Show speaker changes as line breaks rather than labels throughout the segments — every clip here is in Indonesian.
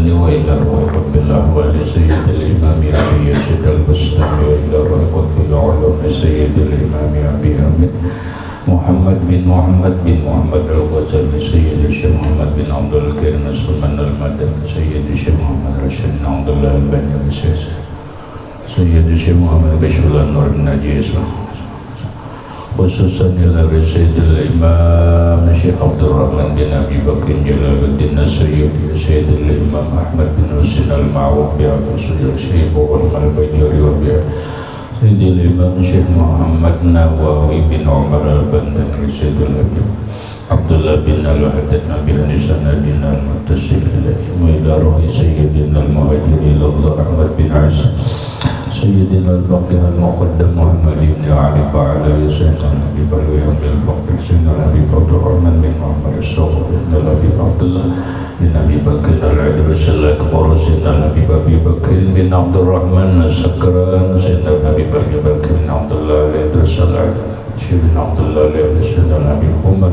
الأذهان وإلى روح رب الأحوال سيد الإمام أبي يزيد البستامي وإلى روح قطب العلوم سيد الإمام أبي حامد محمد بن محمد الغزالي سيد الشيخ محمد بن عبد الكريم سلمان المدني سيد الشيخ محمد رشيد بن عبد الله الباني سيد الشيخ محمد كشف الأنوار النجيس khususan ila Sayyidil Imam Syekh Abdul Rahman bin Abi Bakr Jalaluddin As-Sayyidi Sayyidil Imam Ahmad bin Husain Al-Ma'ruf bi Abu Sujud Syekh Ibrahim Al-Bajuri wa bi Sayyidil Imam Syekh Muhammad Nawawi bin Umar Al-Bandari Sayyidil Habib Abdullah bin Al-Haddad Nabi Hanisan bin Al-Muttasil ila Ruhi Sayyidina Al-Muhajiri Allah Ahmad bin Asa سيدنا الباقي المقدم محمد بن علي وعلى سيدنا الحبيب الوهاب الفقير سيدنا الحبيب عبد الرحمن بن محمد الصغير سيدنا الحبيب عبد الله بن ابي بكر العدوس الاكبر سيدنا الحبيب ابي بكر بن عبد الرحمن السكران سيدنا الحبيب ابي بكر بن عبد الله العدوس الاكبر سيدنا عبد الله العدوس سيدنا الحبيب عمر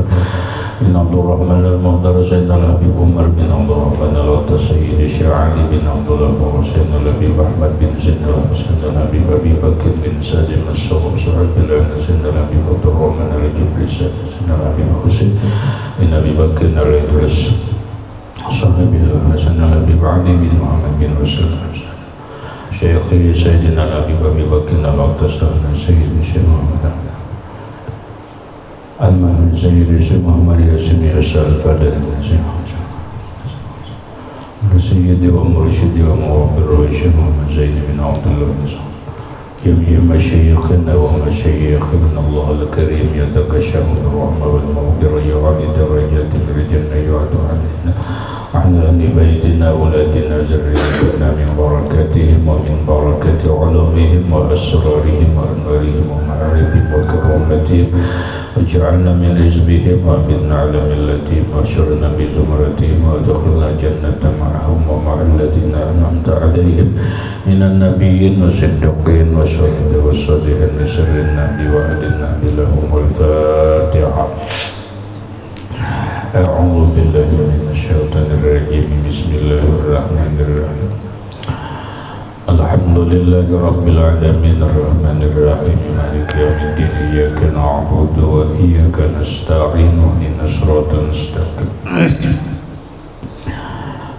بن عبد الرحمن المقدر سيدنا الحبيب عمر بن عبد الرحمن الوطن سيد الشيخ علي بن عبد الله سيدنا الحبيب احمد بن سيدنا الحبيب ابي بكر بن سالم الصغر سعد بن سيدنا الحبيب عبد الرحمن الجبري سيدنا الحبيب حسين بن ابي بكر العدوس صاحب سيدنا الحبيب علي بن محمد بن رسول شيخي سيدنا الحبيب ابي بكر الوطن سيد الشيخ محمد Al-Mahdi Sayyidi Syekh Muhammad Yasin Yasar Al-Fadil Sayyidi wa Mursyidi wa Murabir Syekh Muhammad Zaini bin Abdullah Jami'i Masyayikhina wa Masyayikhina Allah Al-Karim Yatakashamu Al-Rahmah wal-Mawfirah Yu'ali darajati Rijana yu'adu alaina Ala ahli baitina Uladina Zarriyatina Min barakatihim wa min barakati Ulamihim wa asrarihim wa anwarihim wa ma'arifim wa karamatihim واجعلنا من حزبهم وأمتنا على ملتهم واشرنا بزمرتهم وادخلنا الجنة معهم ومع الذين أنعمت عليهم من النبيين والصديقين والشهداء والصالحين بسر النبي وأهلنا لهم الفاتحة أعوذ بالله من الشيطان الرجيم بسم الله الرحمن الرحيم Alhamdulillahi Rabbil Alamin Ar-Rahmanir Rahim Maliki Yawmiddin Iyyaka na'budu wa iyyaka nasta'in Ihdinas siratal mustaqim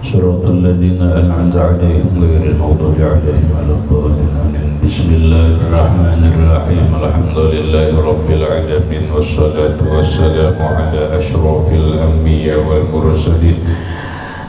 Siratal ladzina an'amta 'alaihim ghairil maghdubi 'alaihim waladdallin Bismillahirrahmanirrahim Alhamdulillahi Rabbil Alamin Wassalatu wassalamu ala asyrafil anbiya wal mursalin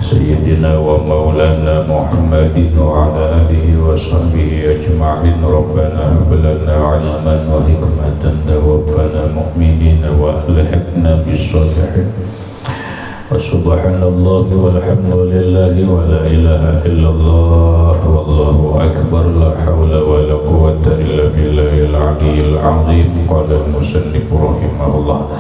Sayyidina wa maulana Muhammadin wa ala alihi wa sahbihi ajma'in Rabbana hablana ilman wa hikmatan tawaffana mu'minina wa alhiqna bis-salihin wa subhanallahi walhamdulillahi wa la ilaha illallah wallahu akbar la hawla wa la quwwata illa billahil aliyyil azim qala al-musannif rahimahullah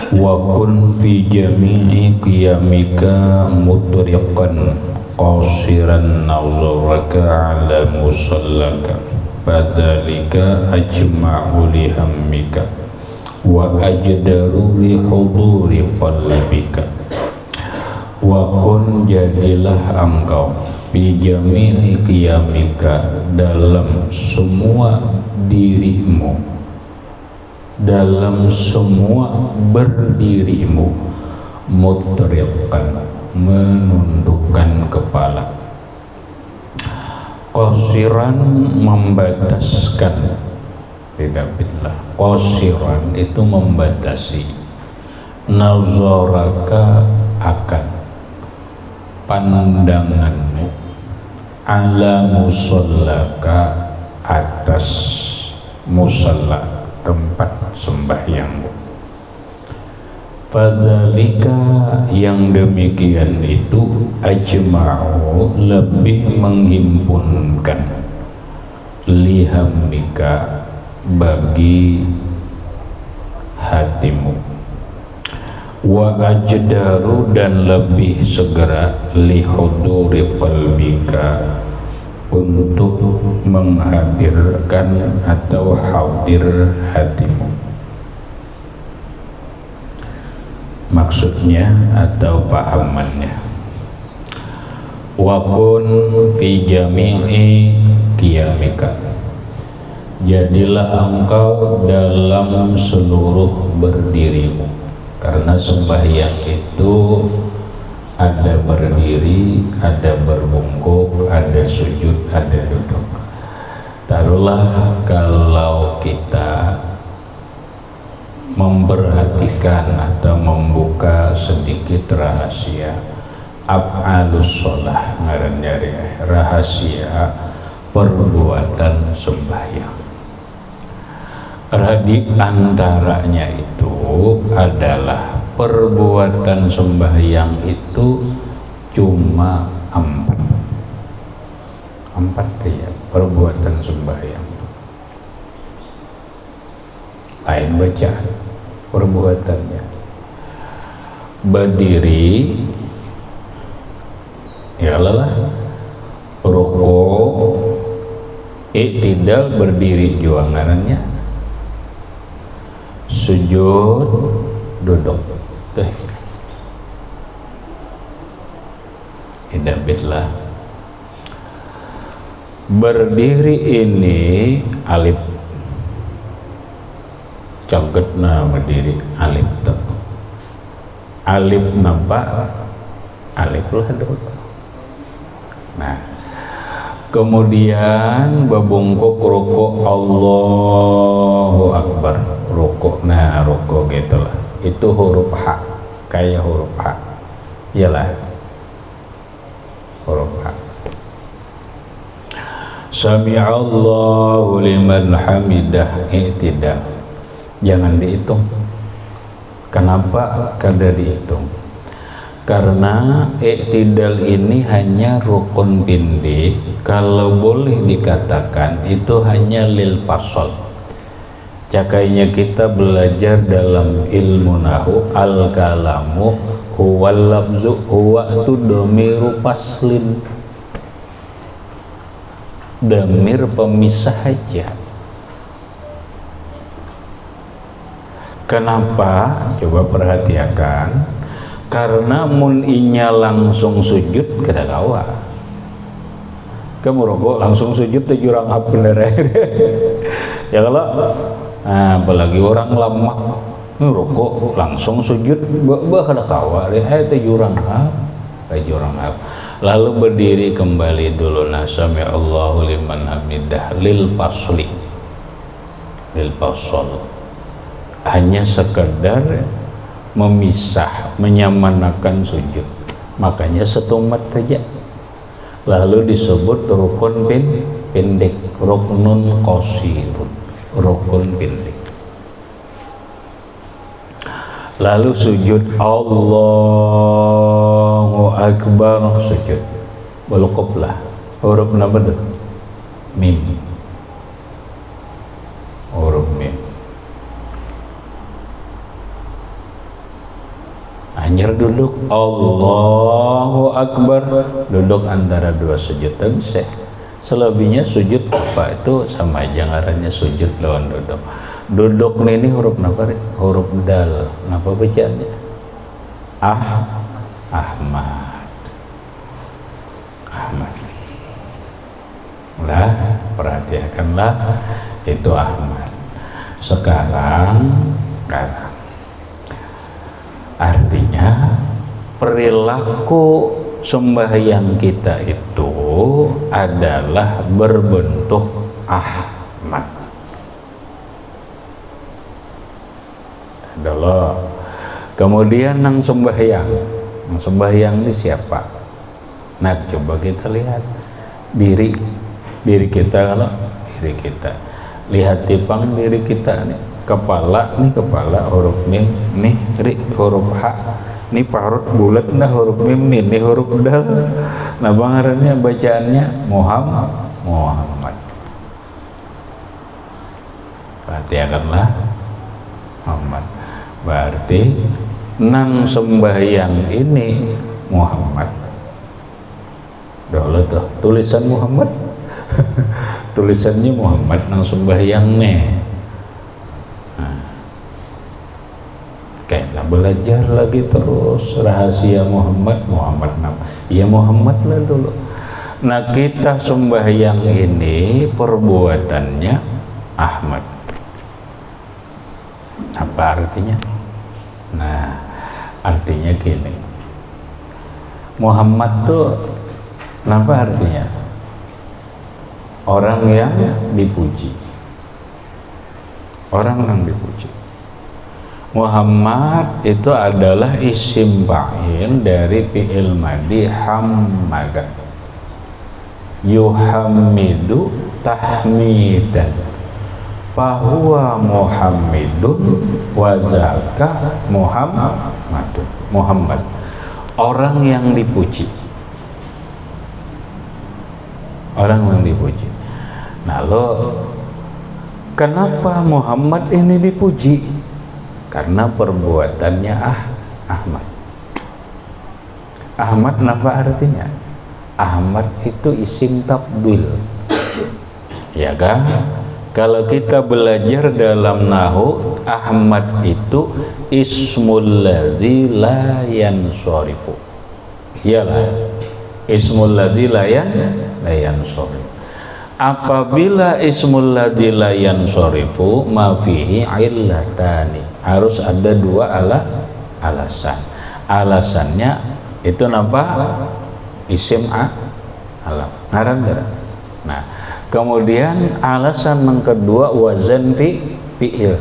wa kun fi jami'i qiyamika mutriqan qasiran nazaraka ala musallaka fadzalika ajma'u li hammika wa ajdaru li huduri qalbika wa kun jadilah engkau fi jami'i qiyamika dalam semua dirimu dalam semua berdirimu mutriqan menundukkan kepala qasiran membataskan beda-beda qasiran itu membatasi nazaraka akan pandanganmu ala musallaka atas musalla tempat sembahyangmu fadzalika yang demikian itu ajma'u lebih menghimpunkan lihamika bagi hatimu wa ajdaru dan lebih segera lihuduri qalbika untuk menghadirkan atau hadir hatimu maksudnya atau pahamannya wa kun fi jami'i qiyamika, jadilah engkau dalam seluruh berdirimu. Karena sembahyang itu ada berdiri, ada berbungkuk, ada sujud, ada duduk. Taruhlah kalau kita memperhatikan atau membuka sedikit rahasia af'alus sholah, ngarannya rahasia perbuatan sembahyang. Di antaranya itu adalah perbuatan sembahyang itu cuma empat ya, perbuatan sembahyang lain bacaan perbuatannya. Berdiri ya lelah, rukuk, i'tidal berdiri juangannya, sujud, duduk. Idabitlah. Berdiri ini alif, cangketna berdiri alif tuh. Alif nampak, alif lah dulu. Nah, kemudian babungkuk rukuk Allahu Akbar, rukuk. Nah, rukuk gitulah. Itu huruf H, kayak huruf H. Iyalah. Huruf H. Sami'allahu liman hamidah, i'tidal. Jangan dihitung. Kenapa kada dihitung? Karena i'tidal ini hanya rukun pindih. Kalau boleh dikatakan itu hanya lil fasol. Cakainya kita belajar dalam ilmu nahu, al kalamu huwal labzu, huwa itu domiru paslin, damir pemisah aja. Kenapa? Coba perhatikan. Karena mun inya langsung sujud kada kawa. Kamu rokok langsung sujud tuh jurang apa bener ya kalau apalagi orang lama rokok langsung sujud kada kawa itu jurang apa, jurang apa. Lalu berdiri kembali dulu. Sami Allahu liman hamidah lil fasli, lil fasl, hanya sekedar memisah, menyamanakan sujud, makanya setumat saja. Lalu disebut rukun pendek, ruknun qasirun, rukun pendek. Lalu sujud Allahu Akbar, sujud balqoblah, huruf apa tuh? Mim, huruf mim. Hanyar duduk Allahu Akbar, duduk antara dua sujud. Dan selebihnya sujud apa itu sama aja, ngarannya sujud lawan duduk. Duduk ini huruf apa? Huruf dal. Apa bacaannya? Ahmad. Ahmad. Lah, perhatikanlah itu Ahmad. Sekarang artinya perilaku sembahyang kita itu adalah berbentuk Ahmad. Adalah. Kemudian nang sembahyang ini siapa? Nah, coba kita lihat diri kita. Kalau diri kita lihat tipang diri kita nih, kepala huruf mim, nih huruf H, nih parut bulat, nah huruf mim nih huruf dal. Nah bangarannya bacaannya Muhammad. Perhatikanlah Muhammad. Berarti nang sembahyang ini Muhammad. Dulu tuh tulisan Muhammad. Tulisannya Muhammad nang sembahyang nih. Kayak belajar lagi terus rahasia Muhammad nama. Ya Muhammad lah dulu. Nah kita sembahyang ini perbuatannya Ahmad. Apa artinya? Nah artinya gini, Muhammad tuh apa artinya? Orang yang dipuji. Orang yang dipuji. Muhammad itu adalah isim fa'il dari fi'il madhi hammadan. Yuhammidu tahmidan. Fahuwa Muhammadun wa zaka Muhammadun. Muhammad, orang yang dipuji. Orang yang dipuji. Nah lo, kenapa Muhammad ini dipuji? Karena perbuatannya Ahmad. Ahmad apa artinya? Ahmad itu isim tabdil. Ya kan? Kalau kita belajar dalam nahu, Ahmad itu ismul ladzi la yansarifu. Iyalah, ismul ladzi la yansarifu. Apabila ismul ladzi la yansarifu ma fihi illatani, harus ada dua alasan. Alasannya itu apa? Isim alam. Ngaran enggak? Nah, kemudian alasan yang kedua wazan fi'il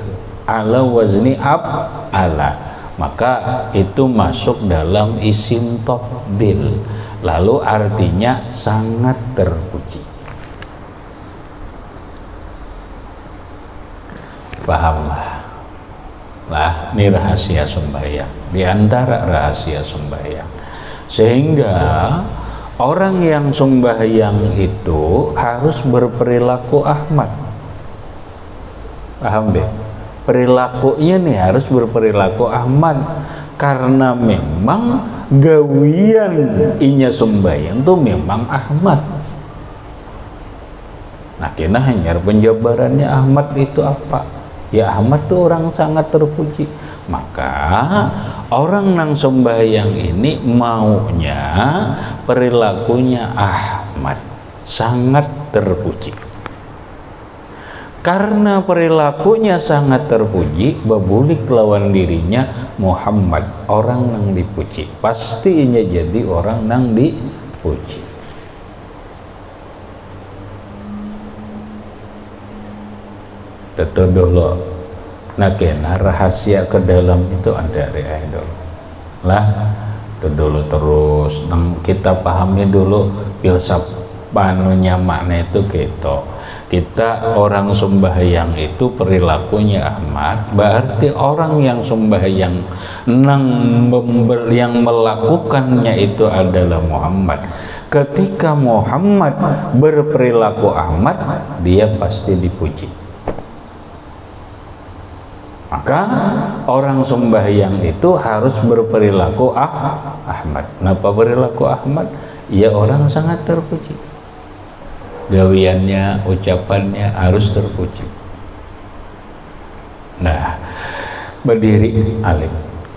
ala wazni ala, maka itu masuk dalam isim tabdil, lalu artinya sangat terpuji. Pahamlah lah, ini rahasia sembahyang, di antara rahasia sembahyang. Sehingga orang yang sembahyang itu harus berperilaku Ahmad. Paham deh? Perilakunya nih harus berperilaku Ahmad, karena memang gawian inya sembahyang tuh memang Ahmad. Nah kena hanya penjabarannya Ahmad itu apa? Ya Ahmad tuh orang sangat terpuji. Maka orang nang sembahyang ini maunya perilakunya Ahmad sangat terpuji. Karena perilakunya sangat terpuji, babulik lawan dirinya Muhammad, orang nang dipuji. Pastinya jadi orang nang dipuji. Itu dulu. Nah kena rahasia ke dalam itu ada idol lah, itu dulu terus kita pahami dulu filsafat panunya makna itu gitu. Kita orang sembahyang itu perilakunya Ahmad, berarti orang yang sembahyang yang melakukannya itu adalah Muhammad. Ketika Muhammad berperilaku Ahmad, dia pasti dipuji. Maka orang sembahyang itu harus berperilaku Ahmad. Kenapa perilaku Ahmad? Ya orang sangat terpuji. Gawiannya, ucapannya harus terpuji. Nah, berdiri alim.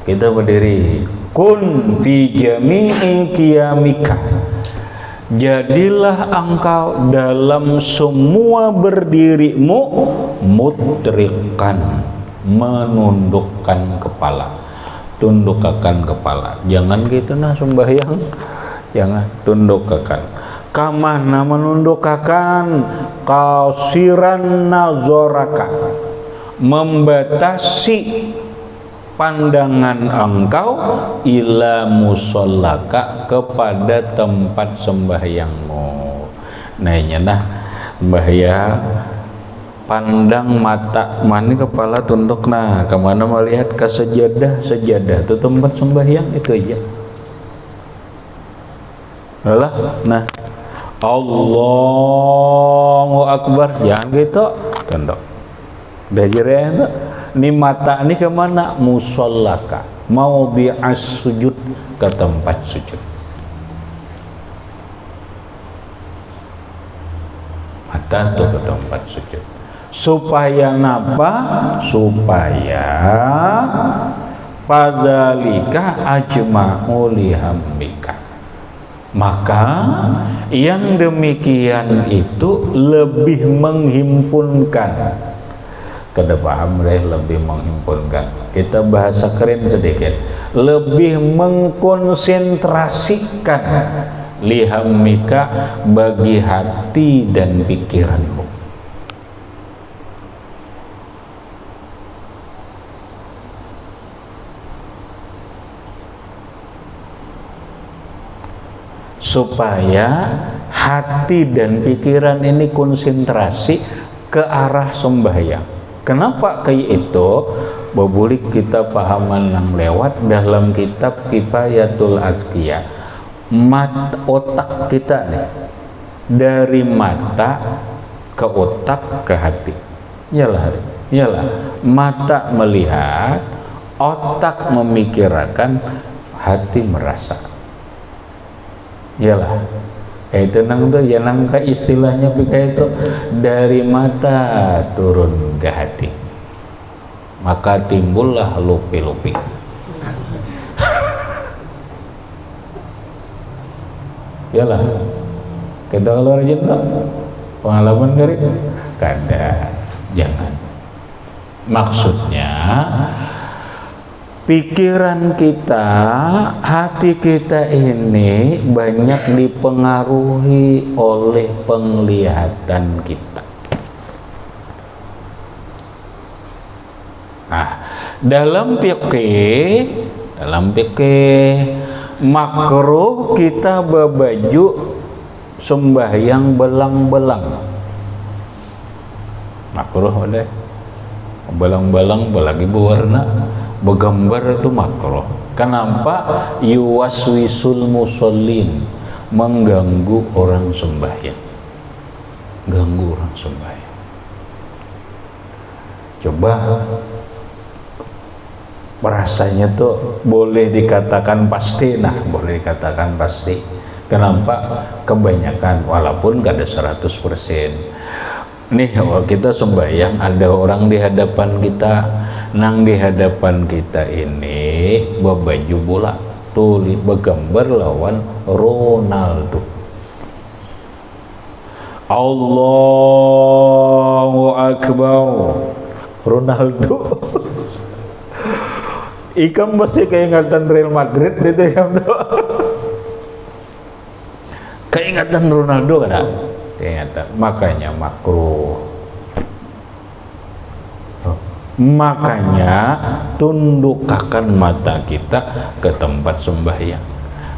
Kita berdiri. Kun fi jami'i qiyamika. Jadilah engkau dalam semua berdirimu mutrikan, menundukkan kepala, tundukkan kepala. Jangan gitu nah sembahyang, jangan tundukkan. Kamana menundukkan, qasiran nazaraka, membatasi pandangan engkau ila musallaka, kepada tempat sembahyangmu. Nah bahaya pandang mata mana kepala tunduk, nah kemana melihat ke sejadah itu tempat sembahyang itu aja. Nah Allahu Akbar jangan gitu tunduk. Belajar itu ni mata ni kemana? Musallaka, maudhi'as sujud, ke tempat sujud. Mata tuh ke tempat sujud. Supaya napa? Supaya
fazalika ajma'u lihammika. Maka yang demikian itu lebih menghimpunkan. Kada paham deh, lebih menghimpunkan. Kita bahasa keren sedikit. Lebih mengkonsentrasikan lihammika bagi hati dan pikiranmu. Supaya hati dan pikiran ini konsentrasi ke arah sembahyang. Kenapa kayak itu? Babulik kita pahaman yang lewat dalam kitab Kifayatul Azkiya. Otak kita nih, dari mata ke otak ke hati. Iyalah, mata melihat, otak memikirkan, hati merasa. Iyalah, itu nang tuh ya nang ke istilahnya kayak itu, dari mata turun ke hati, maka timbullah lupi-lupi. Iyalah, kita kalau rajin tuh pengalaman kali kada, jangan. Maksudnya pikiran kita, hati kita ini banyak dipengaruhi oleh penglihatan kita. Nah, dalam fikih makruh kita berbaju sembahyang belang-belang. Makruh deh. Belang-belang apalagi berwarna, bergambar itu makruh. Kenapa? Yuwaswisul musallin, mengganggu orang sembahyang. Ganggu orang sembahyang. Coba rasanya tuh boleh dikatakan pasti, boleh dikatakan pasti. Kenapa? Kebanyakan, walaupun gak ada 100%. Nih, kalau kita sembahyang ada orang di hadapan kita, nang di hadapan kita ini berbaju bola, tulis bergambar lawan Ronaldo. Allahu Akbar, Ronaldo. Ikam masih keingatan Real Madrid gitu ya tuh. Keingatan Ronaldo kan? Keingatan. Makanya makruh. Makanya tundukkan mata kita ke tempat sembahyang.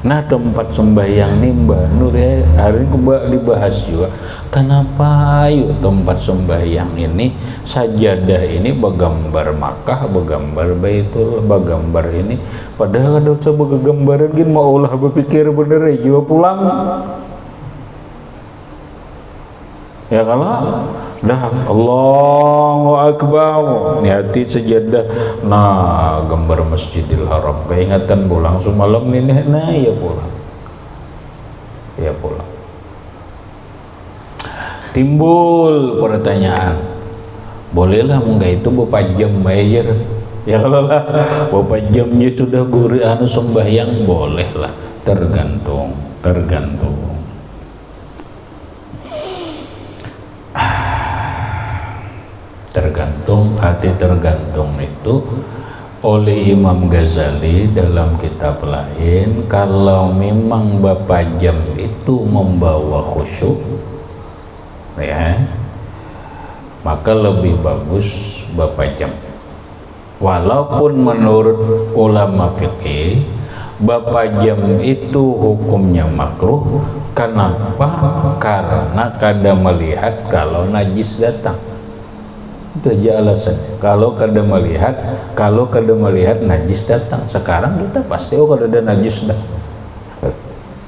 Nah, tempat sembahyang nih Mbak Nur ya, hari ini dibahas juga. Kenapa yuk tempat sembahyang ini, sajadah ini bergambar Makkah, bergambar Baitul, bergambar ini. Padahal ada coba gambaran gini mau ulah berpikir bener ya, jiwa pulang. Ya kalau dah Allahu Akbar hati sejadah, nah gambar Masjidil Haram, keingatan pulang semalam ini, nah ya pulang. Timbul pertanyaan, bolehlah enggak itu beberapa jam bayar? Ya kalau lah beberapa jamnya sudah guru anu sembahyang, bolehlah, tergantung. Tergantung, hati tergantung itu oleh Imam Ghazali dalam kitab lain, kalau memang bapak jam itu membawa khusyuk ya, maka lebih bagus bapak jam. Walaupun menurut ulama fikih bapak jam itu hukumnya makruh. Kenapa? Karena kada melihat kalau najis datang. Itu aja alasan. Kalau kada melihat najis datang. Sekarang kita pasti kalau ada najis dah.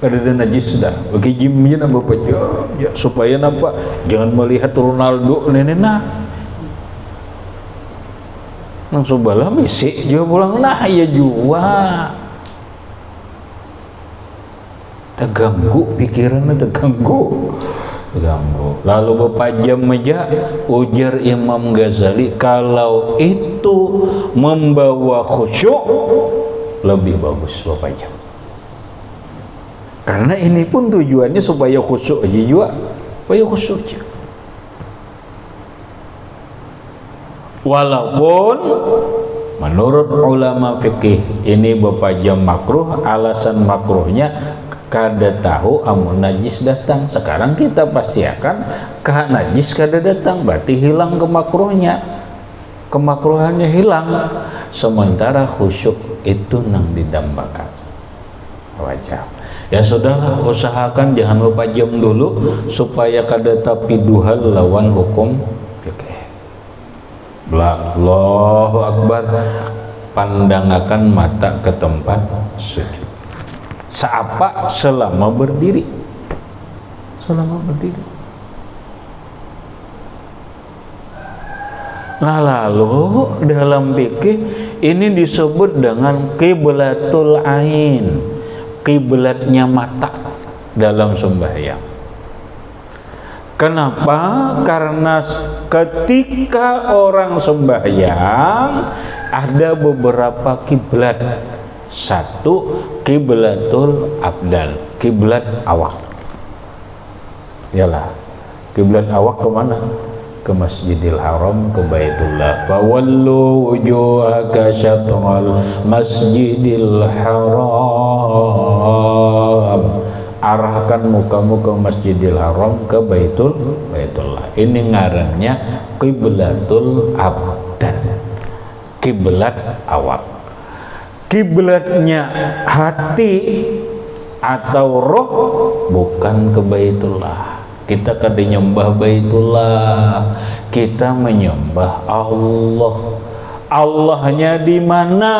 Kada ada najis sudah. Bagi jimnya nambah pajak ya, supaya nampak jangan melihat Ronaldo nenena. Langsung bala misi juga pulang lah ya jua. Terganggu pikirannya, terganggu. Lalu beberapa jam aja ujar Imam Ghazali, kalau itu itu membawa khusyuk lebih bagus Bapak Jam. Karena ini pun tujuannya supaya khusyuk aja juga, supaya khusyuk aja. Walaupun menurut ulama fikih ini Bapak Jam makruh, alasan makruhnya kada tahu amun najis datang. Sekarang kita pasti akan najis kada datang, berarti hilang kemakruhannya hilang. Sementara khusyuk itu nang didambakan. Wajah. Ya sudahlah, usahakan jangan lupa jam dulu supaya kada tapi duhal lawan hukum fikih. Allahu Akbar. Pandangakan mata ke tempat sujud. Seapa? Selama berdiri. Selama berdiri. Nah lalu dalam fikih ini disebut dengan qiblatul ain, kiblatnya mata dalam sembahyang. Kenapa? Karena ketika orang sembahyang ada beberapa kiblat. Satu, kiblatul abdan, kiblat awak. Yalah, kiblat awak kemana? Ke Masjidil Haram, ke Baitullah. Fawallu wujuhaka syatral Masjidil Haram. Arahkan mukamu ke Masjidil Haram, ke Baitullah. Ini ngarannya kiblatul abdan, kiblat awak. Kiblatnya hati atau roh bukan ke Baitullah. Kita kada nyembah Baitullah, kita menyembah Allah. Allahnya di mana?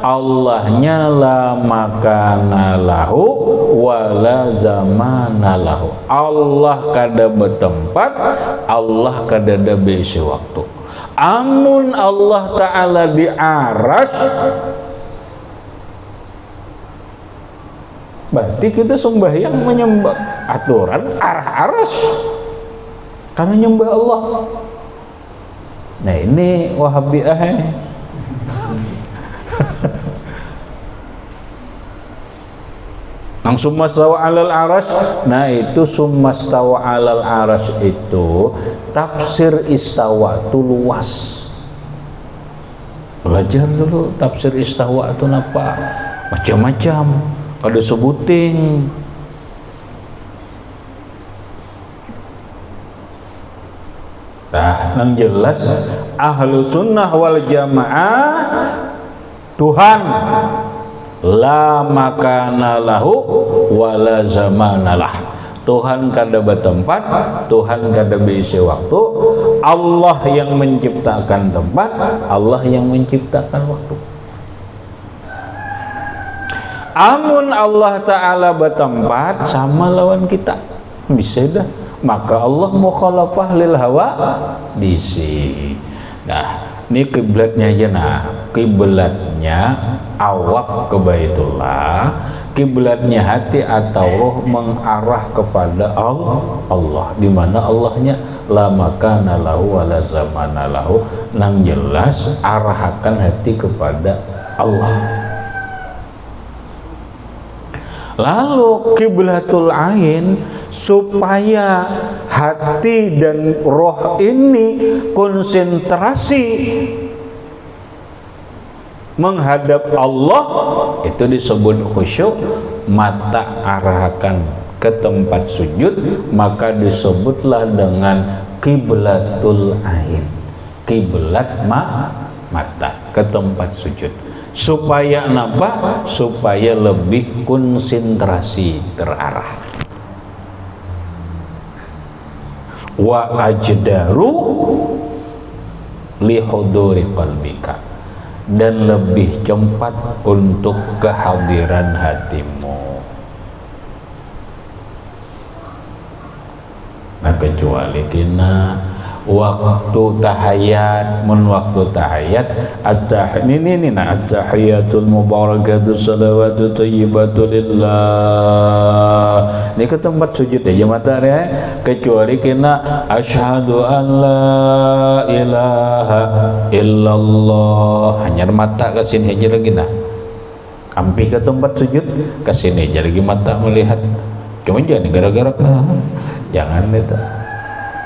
Allahnya la makana lahu wala zamana lahu. Allah kada bertempat, Allah kada ada besi waktu. Amun Allah Ta'ala di aras, berarti kita sembahyang menyembah aturan arah aras karena nyembah Allah. Nah ini Wahabiah nang summastawa alal aras. Nah itu summastawa alal aras itu tafsir istawa itu luas. Belajar dulu tafsir istawa itu apa, macam-macam kada sebuting. Nah, yang jelas ahlu sunnah wal jamaah Tuhan la makana lahu wala zamana lah. Tuhan kada bertempat, Tuhan kada berisi waktu. Allah yang menciptakan tempat, Allah yang menciptakan waktu. Amun Allah Ta'ala bertempat sama lawan kita, bisa dah. Maka Allah mukhalafah lil hawa disi. Nah, ini kiblatnya aja. Nah, kiblatnya awak ke Baitullah, kiblatnya hati atau roh mengarah kepada Allah. Di mana Allahnya la makana lahu wala zamana lahu. Nang jelas arahkan hati kepada Allah. Lalu kiblatul ain supaya hati dan roh ini konsentrasi menghadap Allah, itu disebut khusyuk. Mata arahkan ke tempat sujud, maka disebutlah dengan kiblatul ain, kiblat mata ke tempat sujud. Supaya apa? Supaya lebih konsentrasi terarah. Wa ajdaru li huduri qalbika, dan lebih cepat untuk kehadiran hatimu. Nah kecuali kena waktu tahiyat, waktu tahiyat at-tahiyatul mubarakatuh salawatu thayyibatu lillah Ini ke tempat sujud aja mata ya, kecuali kena asyhadu an la ilaha illallah, hanya mata ke sini aja lagi nah. Ambil ke tempat sujud ke sini aja lagi mata melihat. Cuma jangan gara-gara jangan itu.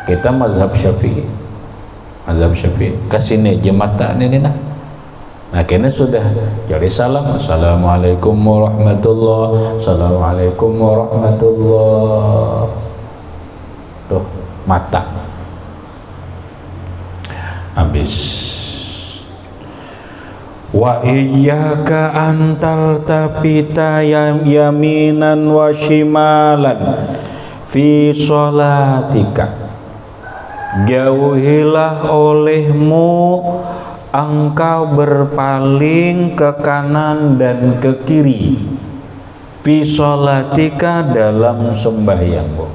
Kita mazhab Syafi'i. Mazhab Syafi'i ke sini aja mata ini nah. Nah kini sudah jadi salam, assalamualaikum warahmatullah, assalamualaikum warahmatullah. Tuh mata habis. Wa iyyaka antal tapita yaminan wa shimalan fi sholatika. Jauhilah olehmu engkau berpaling ke kanan dan ke kiri fi sholatika dalam sembahyangmu.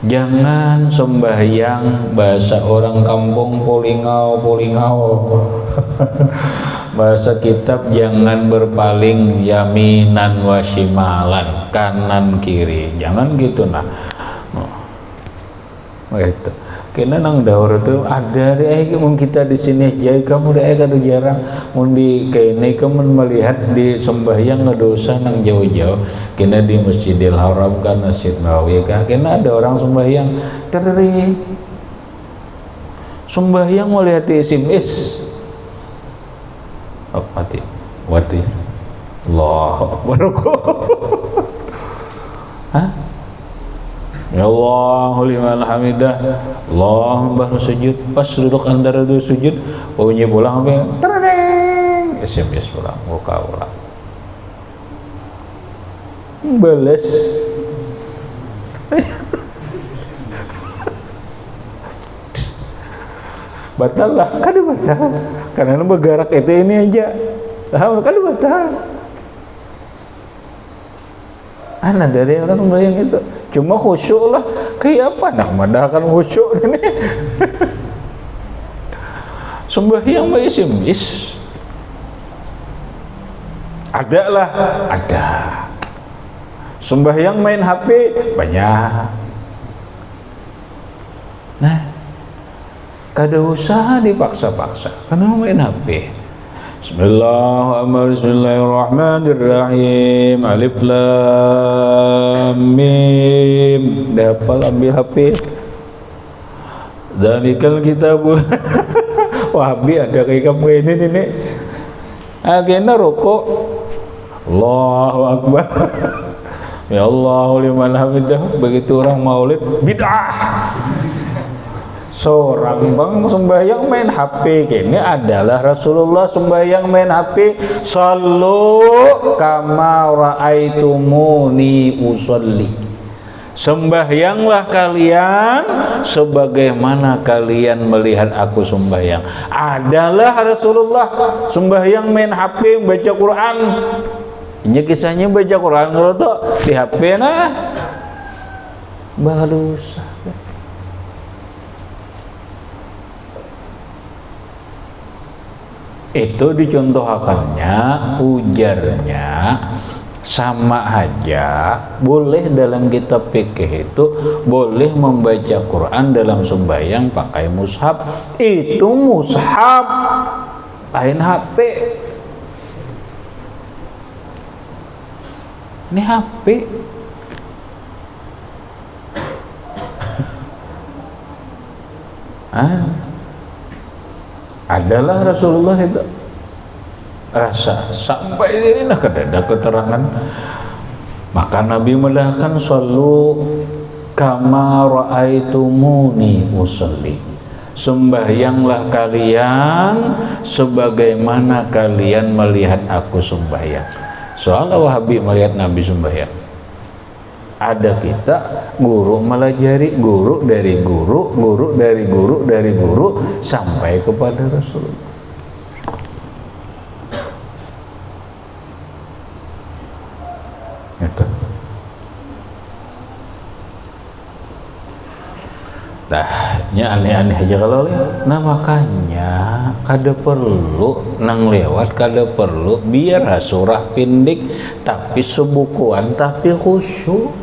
Jangan sembahyang bahasa orang kampung polingau bahasa kitab jangan berpaling yaminan wa shimalan, kanan kiri, jangan gitu nah. Gitu. Kena nang daur itu ada deh mun kita di sini aja kamu deh kada jarang mun di kene kamu melihat di sembahyang ngedosa nang jauh-jauh kena di Masjidil Haram kan Masjid Nabawi kan kena ada orang sembahyang teri sembahyang melihat isim oh mati wati Allah Akbar. Hah? Ya Allah liman hamidah, Allahumma sujud, pas duduk antara dua sujud, bunyi pulang sampai tereng, SMS pulang, muka pulang, balas, batal lah, kan batal, karena bergerak itu ini aja, kan batal. Nah dari orang bayang itu cuma khusyuk lah kayak apa nak madahkan khusyuk ini sembahyang isim ada lah ada sembahyang main HP banyak nah kada usah dipaksa-paksa karena main HP. Bismillahirrahmanirrahim. Alif lam mim. Dapat ambil HP. Dzalikal kitabul. Wahabi ada kayak kamu ini nih. Akhirnya rokok. Allahu Akbar. Ya Allah liman hamidah. Begitu orang maulid bid'ah. Seorang bang sembahyang main HP kini adalah Rasulullah sembahyang main HP sallu kama ra'aitumuni usolli sembahyanglah kalian sebagaimana kalian melihat aku sembahyang adalah Rasulullah sembahyang main HP baca Quran ini kisahnya baca Quran kalau tuh di HP nah bagus. Itu dicontohkannya ujarnya sama aja boleh dalam kitab fikih itu boleh membaca Quran dalam sembahyang pakai mushaf itu mushaf lain HP ini HP adalah Rasulullah itu rasa sampai ini nak ada keterangan maka Nabi mendahkan sallu kama ra'aitumuni usolli sembahyanglah kalian sebagaimana kalian melihat aku sembahyang. Soal Wahabi melihat Nabi sembahyang ada kita guru melajari guru dari guru, guru dari guru dari guru sampai kepada Rasulullah. Itu. Nya aneh-aneh aja kalau lihat. Nah makanya kada perlu nang lewat kada perlu biar surah pindik tapi sebukuan tapi khusyuk.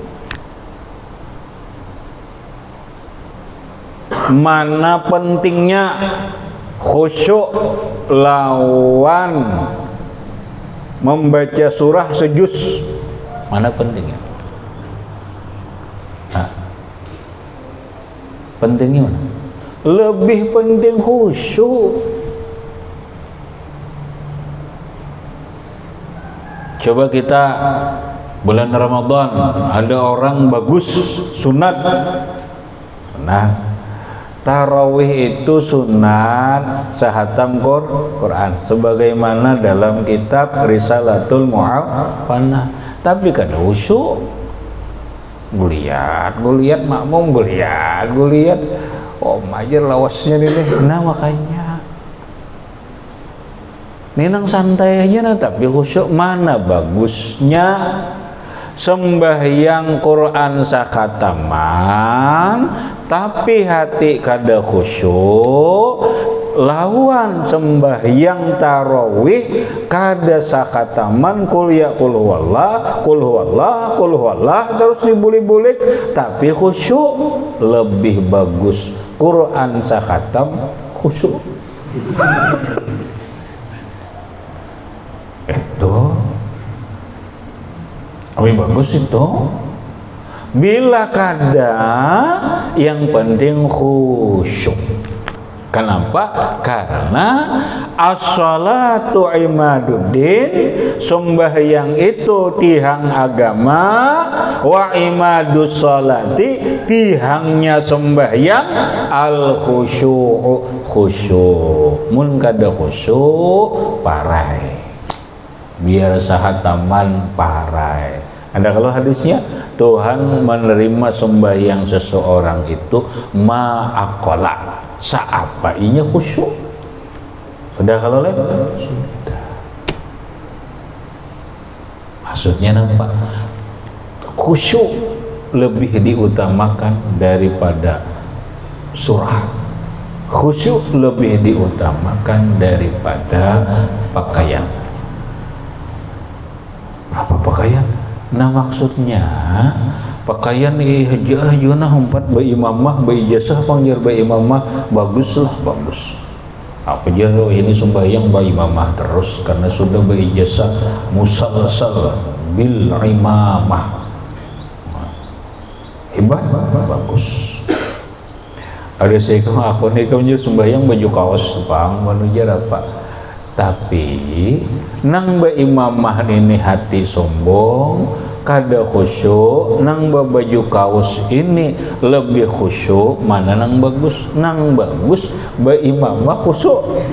mana pentingnya khusyuk lawan membaca surah sejuz? Mana pentingnya? Pentingnya mana? Lebih penting khusyuk. Coba kita bulan Ramadan ada orang bagus sunat. Nah, tarawih itu sunat sahatam Quran sebagaimana dalam kitab Risalatul Mu'afanah. Tapi kada khusyuk. Guliat makmum guliat. Oh, majer lawasnya ini. Nah, makanya ninang santai aja nah, tapi khusyuk. Mana bagusnya sembahyang Quran sakhataman tapi hati kada khusyuk, lawan sembahyang tarawih kada sakhataman kul huwallah terus dibulik-bulik tapi khusyuk. Lebih bagus Quran sakhatam khusyuk. Itu lebih bagus itu. Bila kada, yang penting khusyuk. Kenapa? Karena as-salatu imaduddin, sembahyang itu tihang agama, wa imadus salati, tihangnya sembahyang al khusyuk. Mun kada khusyuk parai. Biar sahataman parai. Ada kalau hadisnya Tuhan menerima sembahyang seseorang itu ma'aqala, saapainya khusyuk. Sudah kalau lain? Sudah. Maksudnya nampak khusyuk lebih diutamakan daripada surah. Khusyuk lebih diutamakan daripada pakaian. Apa pakaian? Nah, maksudnya pakaian hajah umpat bayi imamah bayi ijazah panggil bayi imamah baguslah bagus. Apa aja ini sembahyang bayi imamah terus karena sudah bayi ijazah musalsal bil imamah. Hebat, bagus. Ada saya aku nih kamu sembahyang baju kaos pang manujar apa? Tapi nang ba imamah ini hati sombong, kada khusyuk. Nang ba baju kaos ini lebih khusyuk. Mana nang bagus? Nang bagus ba imamah khusyuk.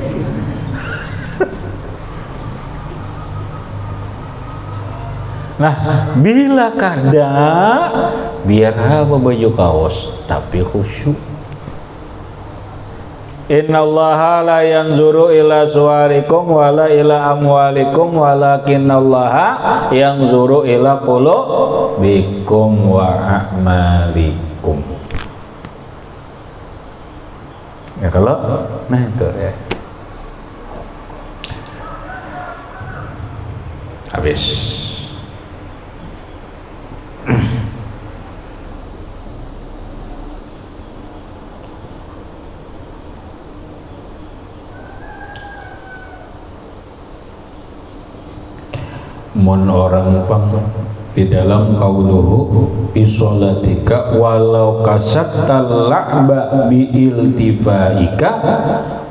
Nah, bila kada biar apa baju kaos tapi khusyuk. Innallaha la yanzuru ila suwarikum wala ila amwalikum walakinallaha yanzuru ila qulubikum wa a'malikum. Ya kalau nah itu ya. Habis. Mun orang pang di dalam qauluhu isolatika walau kasatta la'ba bi iltifaika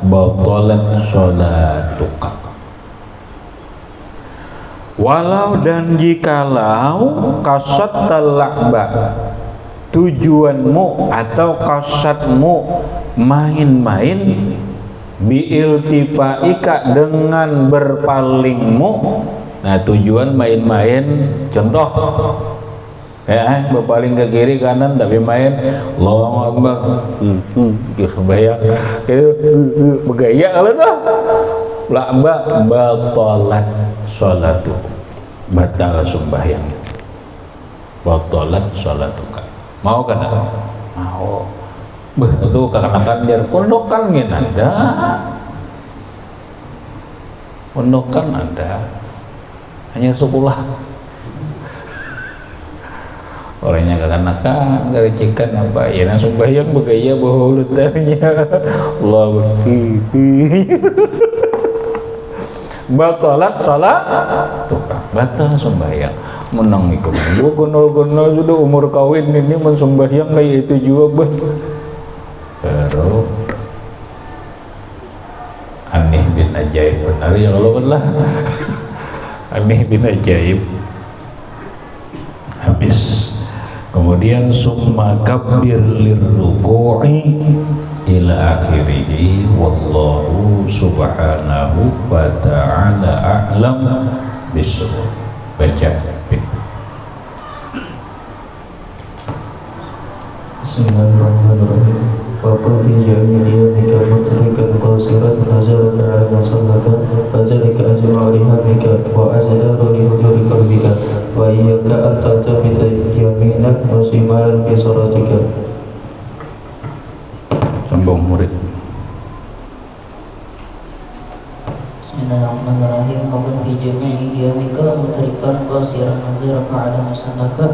batalat sholatuka. Walau dan jikalau kasatta la'ba, tujuanmu atau kasatmu main-main, bi iltifaika dengan berpalingmu. Nah, tujuan main-main, contoh ya, berpaling ke kiri kanan tapi main Allahu Akbar bayang bergaya kalau tuh la'ba batalat sholatu, batal sembahyang, batalat sholatuka. Mau kan? Mau. Itu kekanakan jar pondokan ngin ada, pondokan ada, hanya sekolah. orangnya kekanakan garicikan apa ya langsung bayang begaya bahwa lutarnya Allah batalat salat tukang batal sembahyang menang ikut gua gonol-gonol sudah umur kawin ini mensembahyang kayak itu juga baru aneh bin ajaib benar ya Allah lah aneh bin ajaib habis kemudian summa kabbir lirruku'i ila akhirih wallahu subhanahu wa ta'ala a'lam bishawab. Baca
Bismillahirrahmanirrahim. Waqul fi jami'i yawmika mutrikan qasiran nazaran ala masallaka fazalika ajma'u lihamika wa azdaru li huduri qalbika wa iyyaka an taltafita yaminak wa shimalan fi salatika.
Sambung murid.
Bismillahirrahmanirrahim. Waqul fi jami'i yawmika mutrikan qasiran nazaran ala masallaka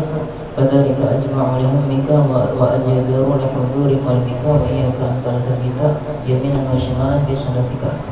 fadzalika ajma'u lihammika wa ajdaru li huduri qalbika wa iyyaka an taltafita yaminan wa shimalan fi salatika.